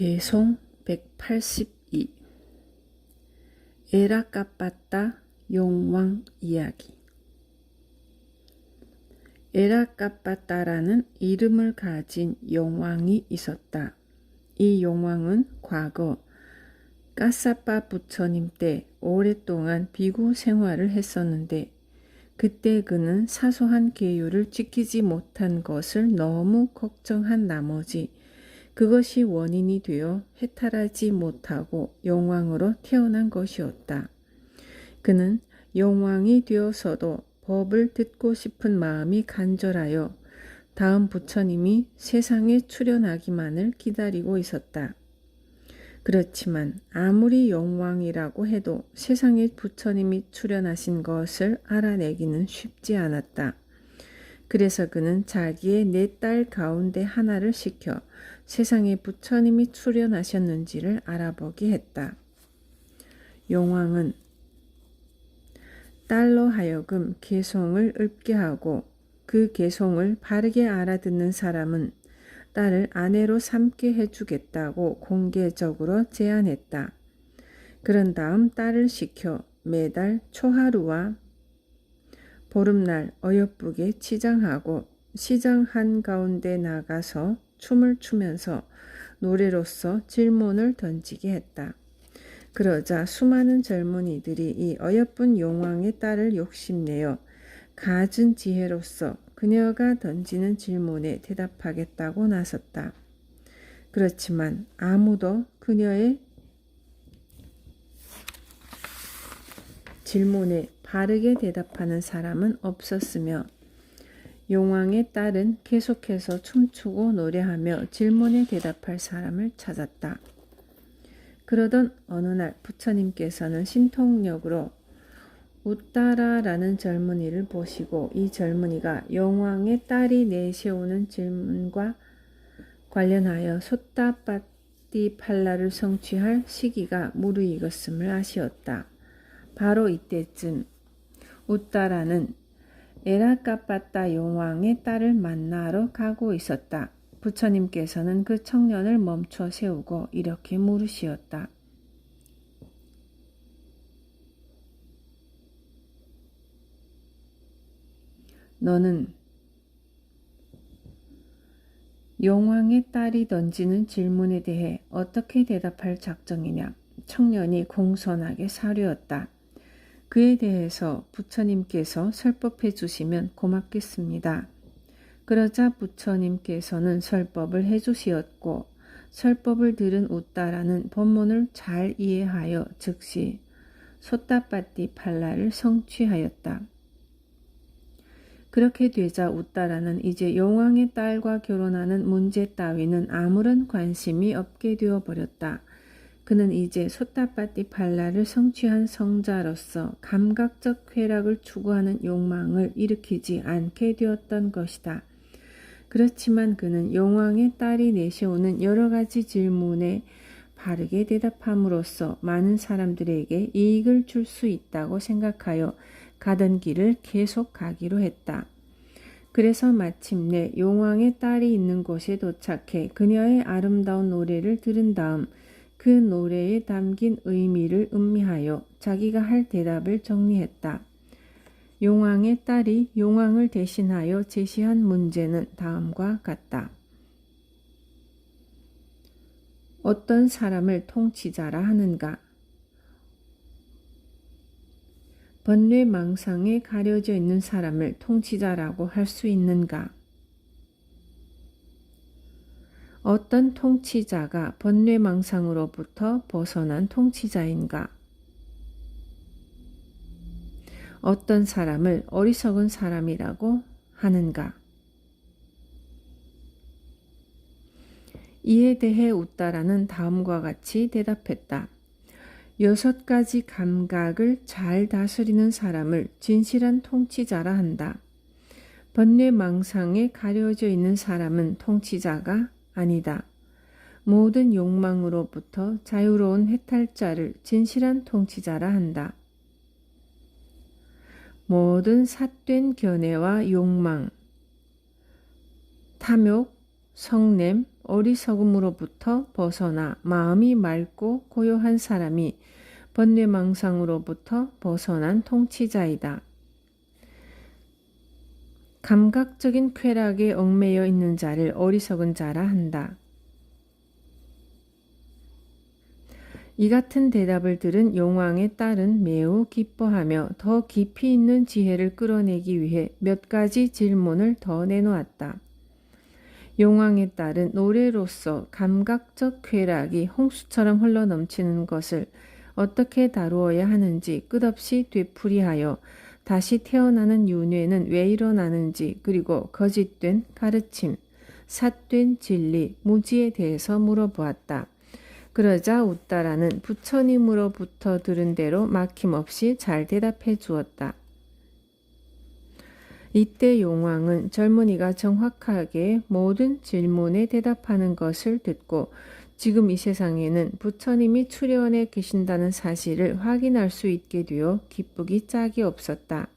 개송 182 에라까빠따 용왕 이야기. 에라까빠따라는 이름을 가진 용왕이 있었다. 이 용왕은 과거 까사빠 부처님 때 오랫동안 비구 생활을 했었는데 그때 그는 사소한 계율을 지키지 못한 것을 너무 걱정한 나머지 그것이 원인이 되어 해탈하지 못하고 용왕으로 태어난 것이었다. 그는 용왕이 되어서도 법을 듣고 싶은 마음이 간절하여 다음 부처님이 세상에 출현하기만을 기다리고 있었다. 그렇지만 아무리 용왕이라고 해도 세상에 부처님이 출현하신 것을 알아내기는 쉽지 않았다. 그래서 그는 자기의 4딸 가운데 하나를 시켜 세상에 부처님이 출현하셨는지를 알아보게 했다. 용왕은 딸로 하여금 개송을 읊게 하고 그 개송을 바르게 알아듣는 사람은 딸을 아내로 삼게 해주겠다고 공개적으로 제안했다. 그런 다음 딸을 시켜 매달 초하루와 보름날 어여쁘게 치장하고 시장 한가운데 나가서 춤을 추면서 노래로서 질문을 던지게 했다. 그러자 수많은 젊은이들이 이 어여쁜 용왕의 딸을 욕심내어 갖은 지혜로서 그녀가 던지는 질문에 대답하겠다고 나섰다. 그렇지만 아무도 그녀의 질문에 바르게 대답하는 사람은 없었으며 용왕의 딸은 계속해서 춤추고 노래하며 질문에 대답할 사람을 찾았다. 그러던 어느 날 부처님께서는 신통력으로 우따라라는 젊은이를 보시고 이 젊은이가 용왕의 딸이 내세우는 질문과 관련하여 소따빠띠팔라를 성취할 시기가 무르익었음을 아시었다. 바로 이때쯤 우따라는 에라까빠따 용왕의 딸을 만나러 가고 있었다. 부처님께서는 그 청년을 멈춰 세우고 이렇게 물으시었다. 너는 용왕의 딸이 던지는 질문에 대해 어떻게 대답할 작정이냐? 청년이 공손하게 사료했다. 그에 대해서 부처님께서 설법해 주시면 고맙겠습니다. 그러자 부처님께서는 설법을 해주시었고 설법을 들은 우따라는 법문을 잘 이해하여 즉시 소따빠띠팔라를 성취하였다. 그렇게 되자 우따라는 이제 용왕의 딸과 결혼하는 문제 따위는 아무런 관심이 없게 되어버렸다. 그는 이제 소따빠띠팔라를 성취한 성자로서 감각적 쾌락을 추구하는 욕망을 일으키지 않게 되었던 것이다. 그렇지만 그는 용왕의 딸이 내세우는 여러 가지 질문에 바르게 대답함으로써 많은 사람들에게 이익을 줄 수 있다고 생각하여 가던 길을 계속 가기로 했다. 그래서 마침내 용왕의 딸이 있는 곳에 도착해 그녀의 아름다운 노래를 들은 다음 그 노래에 담긴 의미를 음미하여 자기가 할 대답을 정리했다. 용왕의 딸이 용왕을 대신하여 제시한 문제는 다음과 같다. 어떤 사람을 통치자라 하는가? 번뇌망상에 가려져 있는 사람을 통치자라고 할 수 있는가? 어떤 통치자가 번뇌망상으로부터 벗어난 통치자인가? 어떤 사람을 어리석은 사람이라고 하는가? 이에 대해 우따라는 다음과 같이 대답했다. 6가지 감각을 잘 다스리는 사람을 진실한 통치자라 한다. 번뇌망상에 가려져 있는 사람은 통치자가 아니다. 모든 욕망으로부터 자유로운 해탈자를 진실한 통치자라 한다. 모든 삿된 견해와 욕망, 탐욕, 성냄, 어리석음으로부터 벗어나 마음이 맑고 고요한 사람이 번뇌망상으로부터 벗어난 통치자이다. 감각적인 쾌락에 얽매여 있는 자를 어리석은 자라 한다. 이 같은 대답을 들은 용왕의 딸은 매우 기뻐하며 더 깊이 있는 지혜를 끌어내기 위해 몇 가지 질문을 더 내놓았다. 용왕의 딸은 노래로서 감각적 쾌락이 홍수처럼 흘러넘치는 것을 어떻게 다루어야 하는지 끝없이 되풀이하여 다시 태어나는 윤회는 왜 일어나는지, 그리고 거짓된 가르침, 삿된 진리, 무지에 대해서 물어보았다. 그러자 우따라는 부처님으로부터 들은 대로 막힘없이 잘 대답해 주었다. 이때 용왕은 젊은이가 정확하게 모든 질문에 대답하는 것을 듣고 지금 이 세상에는 부처님이 출현해 계신다는 사실을 확인할 수 있게 되어 기쁘기 짝이 없었다.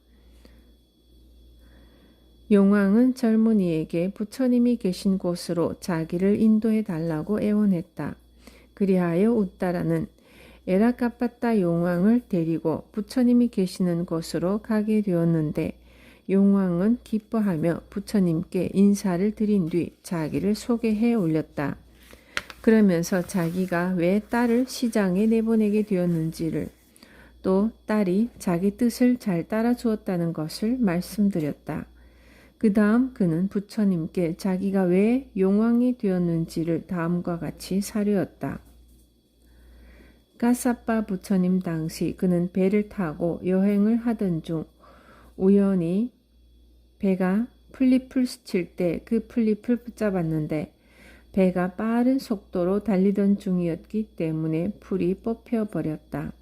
용왕은 젊은이에게 부처님이 계신 곳으로 자기를 인도해 달라고 애원했다. 그리하여 우따라는 에라카빠따 용왕을 데리고 부처님이 계시는 곳으로 가게 되었는데 용왕은 기뻐하며 부처님께 인사를 드린 뒤 자기를 소개해 올렸다. 그러면서 자기가 왜 딸을 시장에 내보내게 되었는지를, 또 딸이 자기 뜻을 잘 따라 주었다는 것을 말씀드렸다. 그 다음 그는 부처님께 자기가 왜 용왕이 되었는지를 다음과 같이 사료했다. 가사빠 부처님 당시 그는 배를 타고 여행을 하던 중 우연히 배가 풀잎을 스칠 때 그 풀잎을 붙잡았는데 배가 빠른 속도로 달리던 중이었기 때문에 풀이 뽑혀버렸다.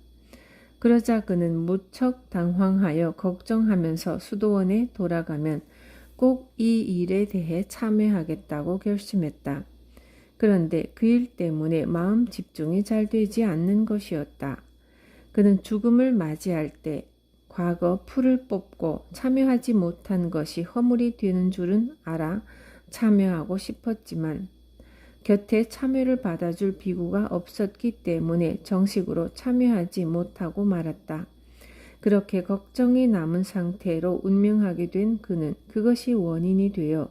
그러자 그는 무척 당황하여 걱정하면서 수도원에 돌아가면 꼭 이 일에 대해 참여하겠다고 결심했다. 그런데 그 일 때문에 마음 집중이 잘 되지 않는 것이었다. 그는 죽음을 맞이할 때 과거 풀을 뽑고 참여하지 못한 것이 허물이 되는 줄은 알아 참여하고 싶었지만 곁에 참여를 받아줄 비구가 없었기 때문에 정식으로 참여하지 못하고 말았다. 그렇게 걱정이 남은 상태로 운명하게 된 그는 그것이 원인이 되어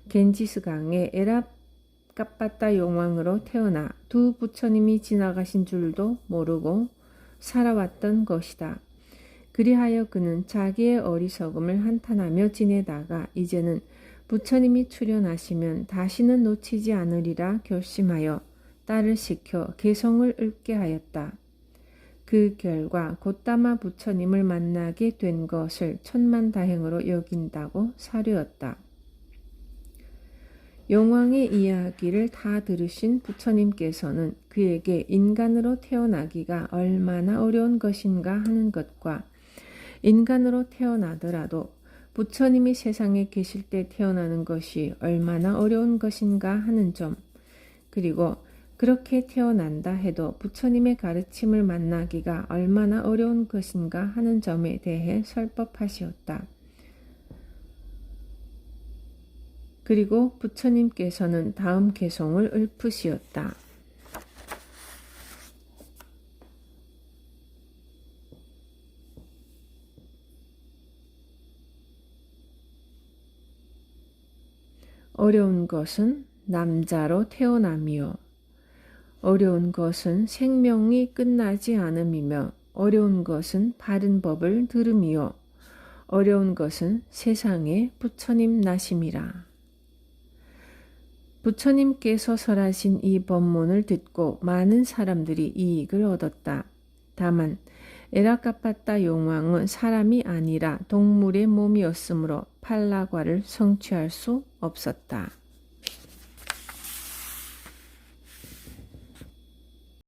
겐지스강의 에라카빠따 용왕으로 태어나 두 부처님이 지나가신 줄도 모르고 살아왔던 것이다. 그리하여 그는 자기의 어리석음을 한탄하며 지내다가 이제는 부처님이 출현하시면 다시는 놓치지 않으리라 결심하여 딸을 시켜 개성을 읊게 하였다. 그 결과 곧다마 부처님을 만나게 된 것을 천만다행으로 여긴다고 사료했다. 용왕의 이야기를 다 들으신 부처님께서는 그에게 인간으로 태어나기가 얼마나 어려운 것인가 하는 것과 인간으로 태어나더라도 부처님이 세상에 계실 때 태어나는 것이 얼마나 어려운 것인가 하는 점, 그리고 그렇게 태어난다 해도 부처님의 가르침을 만나기가 얼마나 어려운 것인가 하는 점에 대해 설법하시었다. 그리고 부처님께서는 다음 개송을 읊으시었다. 어려운 것은 남자로 태어남이요. 어려운 것은 생명이 끝나지 않음이며 어려운 것은 바른 법을 들음이요. 어려운 것은 세상에 부처님 나심이라. 부처님께서 설하신 이 법문을 듣고 많은 사람들이 이익을 얻었다. 다만 에라카빠따 용왕은 사람이 아니라 동물의 몸이었으므로 팔라과를 성취할 수 없었다.